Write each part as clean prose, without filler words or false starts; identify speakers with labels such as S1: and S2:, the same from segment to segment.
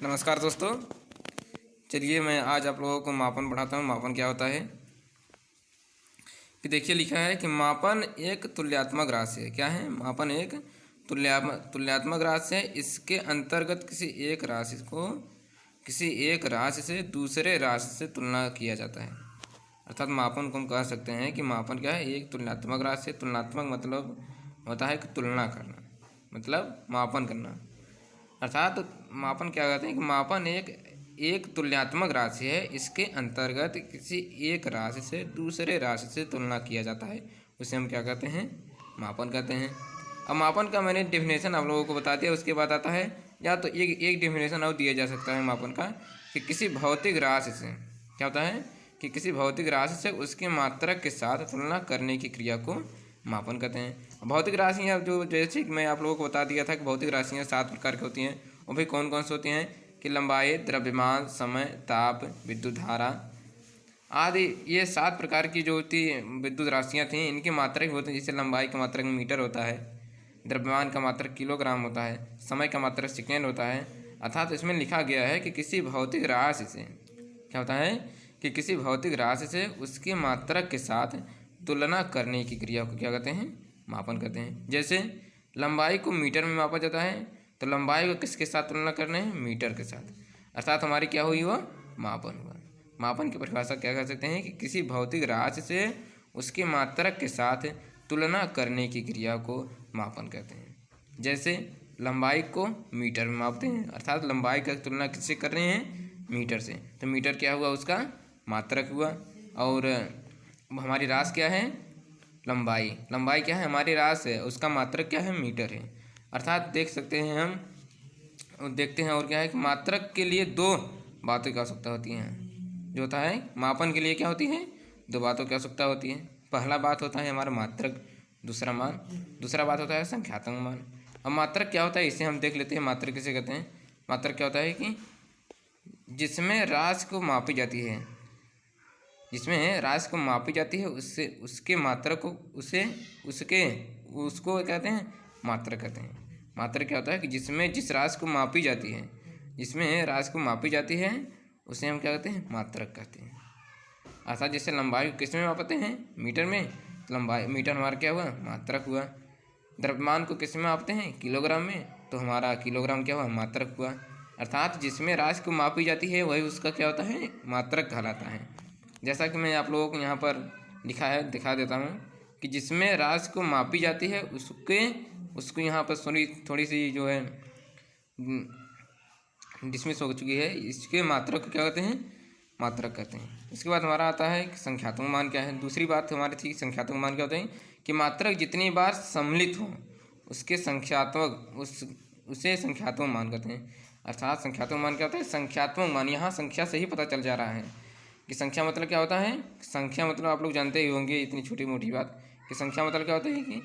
S1: नमस्कार दोस्तों। चलिए मैं आज आप लोगों को मापन पढ़ाता हूँ। मापन क्या होता है कि देखिए, लिखा है कि मापन एक तुल्यात्मक राशि है। क्या है? मापन एक तुल्यात्मक राशि है। इसके अंतर्गत किसी एक राशि से दूसरे राशि से तुलना किया जाता है। अर्थात मापन को हम कह सकते हैं कि मापन क्या है? एक तुलनात्मक राशि है। तुलनात्मक मतलब होता है कि तुलना करना, मतलब मापन करना। अर्थात मापन क्या कहते हैं कि मापन एक तुल्यात्मक राशि है। इसके अंतर्गत किसी एक राशि से दूसरे राशि से तुलना किया जाता है, उसे हम क्या कहते हैं? मापन कहते हैं। अब मापन का मैंने डेफिनेशन आप लोगों को बता दिया। उसके बाद आता है, या तो एक डेफिनेशन और दिया जा सकता है मापन का, कि किसी भौतिक राशि से क्या होता है कि किसी भौतिक राशि से उसके मात्रक के साथ तुलना करने की क्रिया को मापन कहते हैं। भौतिक राशियाँ जो, जैसे कि मैं आप लोगों को बता दिया था कि भौतिक राशियाँ 7 प्रकार की होती हैं। वो भी कौन कौन सी होती हैं कि लंबाई, द्रव्यमान, समय, ताप, विद्युत धारा आदि। ये 7 प्रकार की जो होती विद्युत राशियाँ थीं, इनके मात्रक होते हैं। जैसे लंबाई का मात्रक मीटर होता है, द्रव्यमान का मात्रक किलोग्राम होता है, समय का मात्रक सेकेंड होता है। अर्थात इसमें लिखा गया है कि किसी भौतिक राशि से क्या होता है कि किसी भौतिक राशि से उसके मात्रक के साथ तुलना करने की क्रिया को क्या कहते हैं? मापन कहते हैं। जैसे लंबाई को मीटर में मापा जाता है, तो लंबाई को किसके साथ तुलना करना है? मीटर के साथ। अर्थात हमारी क्या हुई? वह मापन हुआ। मापन की परिभाषा क्या कह सकते हैं कि किसी भौतिक राशि से उसके मात्रक के साथ तुलना करने की क्रिया को मापन कहते हैं। जैसे लंबाई को मीटर में मापते हैं, अर्थात लंबाई का तुलना किससे कर रहे हैं? मीटर से। तो मीटर क्या हुआ? उसका मात्रक हुआ। और हमारी राशि क्या है? लंबाई। लंबाई क्या है? हमारी राशि है, उसका मात्रक क्या है? मीटर है। अर्थात देख सकते हैं हम, देखते हैं और क्या है कि मात्रक के लिए 2 बातों की आवश्यकता होती हैं। जो होता है मापन के लिए क्या होती है? 2 बातों की आवश्यकता होती है। पहला बात होता है हमारा मात्रक, दूसरा मान। दूसरा बात होता है संख्यात्मक मान। अब मात्रक क्या होता है, इसे हम देख लेते हैं। मात्रक किसे कहते हैं? मात्रक क्या होता है कि जिसमें राशि को मापी जाती है, जिसमें राशि को मापी जाती है, उससे उसके मात्रक को उसको कहते हैं मात्रक कहते हैं। मात्रक क्या होता है कि जिस राशि को मापी जाती है, जिसमें राशि को मापी जाती है, उसे हम क्या कहते हैं? मात्रक कहते हैं। अर्थात जैसे लंबाई को किस में मापते हैं? मीटर में। तो लंबाई मीटर हमारा क्या हुआ? मात्रक हुआ। द्रव्यमान को किस में मापते हैं? किलोग्राम में। तो हमारा किलोग्राम क्या हुआ? मात्रक हुआ। अर्थात जिसमें राशि को मापी जाती है वही उसका क्या होता है? मात्रक कहलाता है। जैसा कि मैं आप लोगों को यहाँ पर लिखा है, दिखा देता हूँ कि जिसमें राशि को मापी जाती है उसको यहाँ पर थोड़ी सी जो है डिसमिस हो चुकी है। इसके मात्रक को क्या कहते हैं? मात्रक कहते हैं। इसके बाद हमारा आता है कि संख्यात्मक मान क्या है। दूसरी बात हमारी थी संख्यात्मक मान क्या होते हैं कि मात्रक जितनी बार सम्मिलित हो उसे संख्यात्मक मान कहते हैं। अर्थात संख्यात्मक मान क्या होता है? संख्यात्मक मान। यहाँ संख्या से ही पता चल जा रहा है कि संख्या मतलब क्या होता है। संख्या मतलब आप लोग जानते ही होंगे, इतनी छोटी मोटी बात कि संख्या मतलब क्या होता है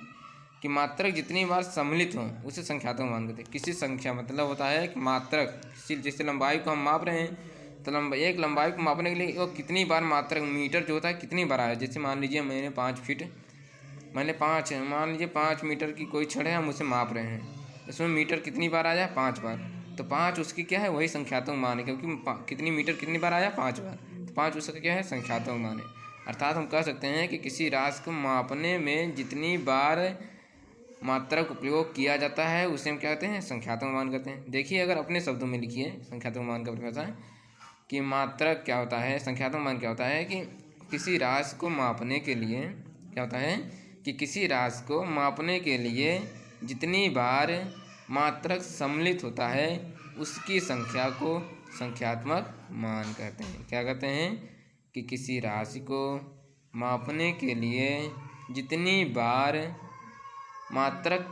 S1: कि मात्रक जितनी बार सम्मिलित हो उसे संख्यात्मक मान कहते हैं। किसी संख्या मतलब होता है कि मात्रक, जैसे लंबाई को हम माप रहे हैं, तो लंबाई को मापने के लिए वो कितनी बार मात्रक मीटर जो होता है कितनी बार आया। जैसे मान लीजिए मान लीजिए 5 मीटर की कोई छड़ है, हम उसे माप रहे हैं, इसमें मीटर कितनी बार आया? 5 बार। तो 5 उसकी क्या है? वही संख्यात्मक मान है, क्योंकि कितनी मीटर कितनी बार आया? 5 बार। तो 5 उसका क्या है? संख्यात्मक मान है। अर्थात हम कह सकते हैं कि किसी राशि को मापने में जितनी बार मात्रक उपयोग किया जाता है उसे हम क्या कहते हैं? संख्यात्मक मान कहते हैं। देखिए, अगर अपने शब्दों में लिखिए संख्यात्मक मान का परिभाषा कि मात्रक क्या होता है, संख्यात्मक मान क्या होता है कि किसी राशि को मापने के लिए क्या होता है कि किसी राशि को मापने के लिए जितनी बार मात्रक सम्मिलित होता है उसकी संख्या को संख्यात्मक मान कहते हैं। क्या कहते हैं कि किसी राशि को मापने के लिए जितनी बार मात्रक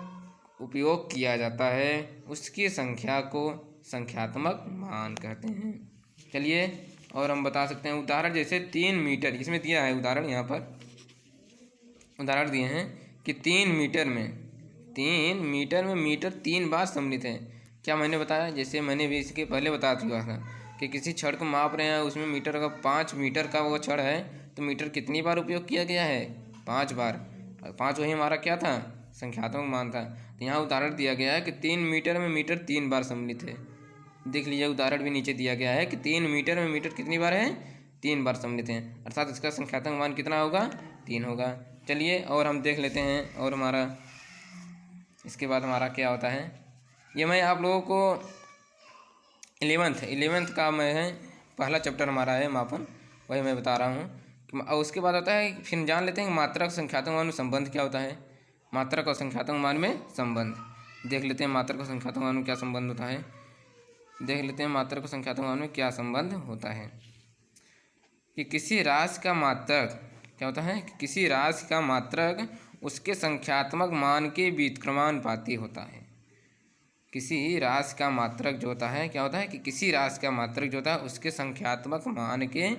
S1: उपयोग किया जाता है उसकी संख्या को संख्यात्मक मान कहते हैं। चलिए और हम बता सकते हैं उदाहरण, जैसे 3 मीटर। इसमें दिया है उदाहरण, यहाँ पर उदाहरण दिए हैं कि 3 मीटर में मीटर 3 बार सम्मिलित है। क्या मैंने बताया? जैसे मैंने भी इसके पहले बता चुका था कि किसी छड़ को माप रहे हैं, उसमें मीटर का 5 मीटर का वो छड़ है, तो मीटर कितनी बार उपयोग किया गया है? 5 बार। 5 वही हमारा क्या था? संख्यात्मक मान था। तो यहाँ उदाहरण दिया गया है कि 3 मीटर में मीटर 3 बार सम्मिलित है। देख लीजिए उदाहरण भी नीचे दिया गया है कि 3 मीटर में मीटर कितनी बार है, 3 बार सम्मिलित हैं, अर्थात इसका संख्यात्मक मान कितना होगा, 3 होगा। चलिए और हम देख लेते हैं और हमारा इसके बाद हमारा क्या होता है। ये मैं आप लोगों को 11th का मैं है पहला चैप्टर हमारा है मापन, वही मैं बता रहा हूँ। और उसके बाद होता है फिर जान लेते हैं कि मात्रक और संख्यात्मक मान में संबंध क्या होता है। मात्रक और संख्यात्मक मान में संबंध देख लेते हैं। मात्रक और संख्यात्मक मान में क्या संबंध होता है, देख लेते हैं। मात्रक और संख्यात्मक मान में क्या संबंध होता है कि किसी राशि का मात्रक क्या होता है, कि किसी राशि का मात्रक उसके संख्यात्मक मान के व्युत्क्रमानुपाती होता है। किसी राशि का मात्रक जो होता है क्या होता है, कि किसी राशि का मात्रक जो होता है उसके संख्यात्मक मान के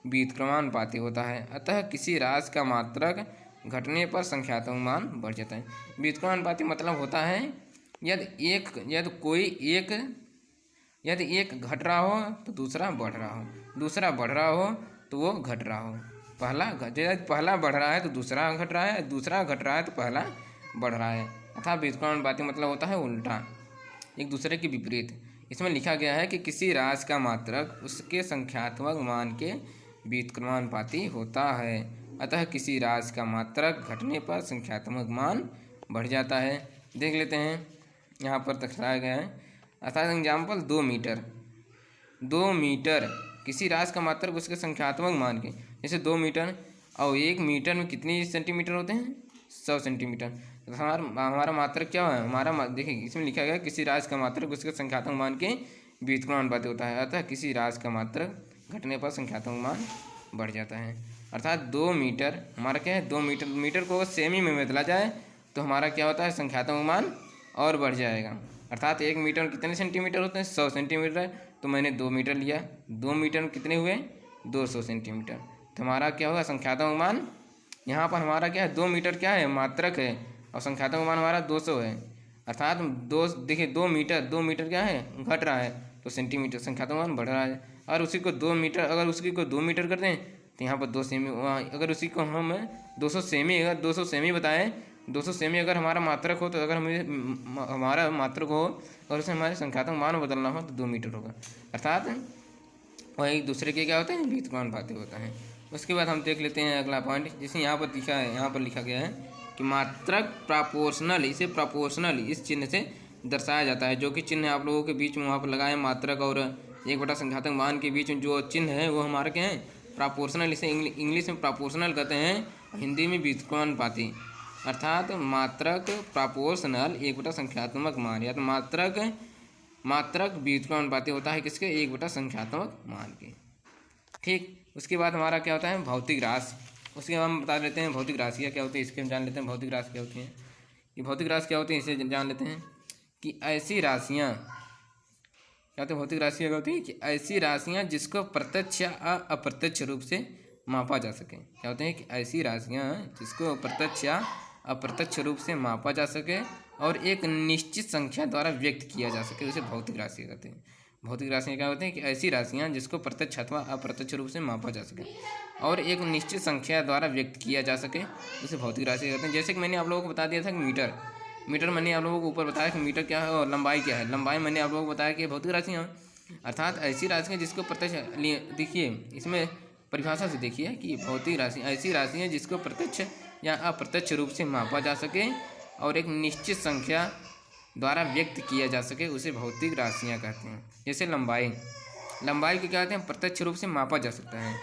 S1: व्युत्क्रमानुपाती होता है। अतः किसी राशि का मात्रक घटने पर संख्यात्मक मान बढ़ जाता है। व्युत्क्रमानुपाती मतलब होता है यदि एक घट रहा हो तो दूसरा बढ़ रहा हो, दूसरा बढ़ रहा हो तो वो घट रहा हो। पहला बढ़ रहा है तो दूसरा घट रहा है, दूसरा घट रहा है तो पहला बढ़ रहा है। अर्थात व्युत्क्रमानुपाती मतलब होता है उल्टा, एक दूसरे के विपरीत। इसमें लिखा गया है कि किसी राशि का मात्रक उसके संख्यात्मक मान के व्युत्क्रमानुपाती होता है। अतः किसी राशि का मात्रक घटने पर संख्यात्मक मान बढ़ जाता है। देख लेते हैं यहाँ पर दिखाया गया है। अर्थात एग्जाम्पल 2 मीटर किसी राशि का मात्रक उसके संख्यात्मक मान के, जैसे 2 मीटर और 1 मीटर में कितनी सेंटीमीटर होते हैं, 100 सेंटीमीटर। तो हमारा मात्रक क्या है, हमारा देखिए इसमें लिखा गया किसी राशि का मात्रक उसके संख्यात्मक मान के व्युत्क्रमानुपाती होता है। अतः किसी राशि का मात्रक घटने पर संख्यात्मक मान बढ़ जाता है। अर्थात 2 मीटर हमारा क्या है, 2 मीटर को सेमी में बदला जाए तो हमारा क्या होता है, संख्यात्मक मान और बढ़ जाएगा। अर्थात 1 मीटर में कितने सेंटीमीटर होते हैं, 100 सेंटीमीटर। तो मैंने 2 मीटर लिया, 2 मीटर में कितने हुए, 200 सेंटीमीटर। तो हमारा क्या होगा, संख्यात्मक मान यहाँ पर हमारा क्या है, 2 मीटर क्या है मात्रक है और संख्यात्मक मान हमारा 200 है। अर्थात देखिए 2 मीटर क्या है, घट रहा है तो सेंटीमीटर संख्यात्मक मान बढ़ रहा है। और उसी को 2 मीटर अगर उसी को 2 मीटर कर दें तो यहाँ पर 2 सेमी, अगर उसी को हम 200 सेमी बताएं, 200 सेमी अगर हमारा मात्रक हो, तो अगर हमारा मात्रक हो और उसे हमारे संख्यात्मक मान बदलना हो तो 2 मीटर होगा। अर्थात वह एक दूसरे के क्या होते हैं, व्युत्क्रमानुपाती होता है। उसके बाद हम देख लेते हैं अगला पॉइंट, जैसे यहाँ पर लिखा गया है कि मात्रक प्रोपोर्शनल, इसे प्रोपोर्शनल इस चिन्ह से दर्शाया जाता है। जो कि चिन्ह आप लोगों के बीच में वहाँ पर लगाए, मात्रक और 1 संख्यात्मक मान के बीच में जो चिन्ह है वो हमारे क्या है, प्रोपोर्शनल। इसे इंग्लिश में प्रोपोर्शनल कहते हैं, हिंदी में व्युत्क्रमानुपाती। अर्थात मात्रक प्रोपोर्शनल 1 संख्यात्मक मान, या तो मात्रक व्युत्क्रमानुपाती होता है किसके, 1 संख्यात्मक मान के। ठीक, उसके बाद हमारा क्या होता है, भौतिक राशि। उसके बाद हम बता देते हैं भौतिक राशियाँ क्या होती है, इसके हम जान लेते हैं भौतिक राशि क्या होती हैं। ये भौतिक राशि क्या होती है इसे जान लेते हैं कि ऐसी राशियाँ क्या होती है, भौतिक राशियाँ क्या होती हैं कि ऐसी राशियाँ जिसको प्रत्यक्ष या अप्रत्यक्ष रूप से मापा जा सके। क्या होते हैं कि ऐसी राशियाँ जिसको प्रत्यक्ष या अप्रत्यक्ष रूप से मापा जा सके और एक निश्चित संख्या द्वारा व्यक्त किया जा सके, उसे भौतिक राशि कहते हैं। भौतिक राशियाँ क्या होती हैं कि ऐसी राशियाँ जिसको प्रत्यक्ष अथवा अप्रत्यक्ष रूप से मापा जा सके और एक निश्चित संख्या द्वारा व्यक्त किया जा सके, उसे भौतिक राशि कहते हैं। जैसे कि मैंने आप लोगों को बता दिया था कि मीटर मैंने आप लोगों को ऊपर बताया कि मीटर क्या है और लंबाई क्या है। लंबाई मैंने आप लोगों को बताया कि भौतिक राशियाँ, अर्थात ऐसी राशियाँ जिसको प्रत्यक्ष, देखिए इसमें परिभाषा से देखिए कि भौतिक राशि ऐसी राशियाँ जिसको प्रत्यक्ष या अप्रत्यक्ष रूप से मापा जा सके और एक निश्चित संख्या द्वारा व्यक्त किया जा सके, उसे भौतिक राशियाँ कहते हैं। जैसे लंबाई को क्या कहते हैं, प्रत्यक्ष रूप से मापा जा सकता है,